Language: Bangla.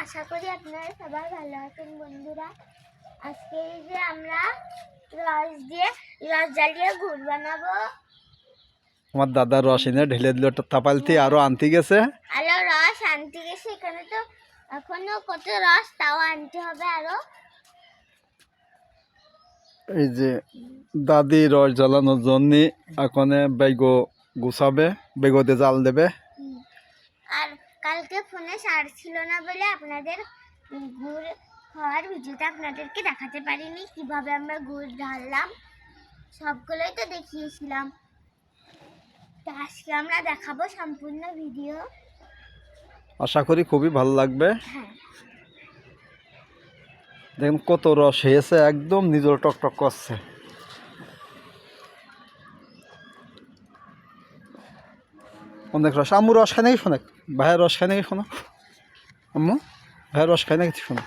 আশা করি আপনারা সবাই ভালো আছেন বন্ধুরা। আজকে এই যে আমরা রস জ্বালিয়ে গুড় বানাবো। আমার দাদা রস এনে ঢেলে দিল তাপালতি, আরো আনতে গেছে। আরো রস আনতে গেছে, এখানে তো এখনো কত রস, তাও আনতে হবে আরো। এই যে দাদি রস জ্বালানোর জন্য এখন বেগো গুছাবে, বেগোতে জাল দেবে। আর কালকে ফোনে চার্জ ছিল না বলে আপনাদের গুড় খাওয়ার ভিডিওটা আপনাদেরকে দেখাতে পারিনি, কিভাবে আমরা গুড় ঢাললাম সবগুলোই তো দেখিয়েছিলাম। তো আজকে আমরা দেখাবো সম্পূর্ণ ভিডিও। আশা করি খুবই ভালো লাগবে। হ্যাঁ, দেখুন কত রস হয়েছে, একদম নিজের টকটক করছে। অনেক রস। আম্মু রস খায় নাকি শোনে? ভাইয়ের রস খায় নাকি শোনো? আম্মু ভাইয়ের রস খায় নাকি শোনো?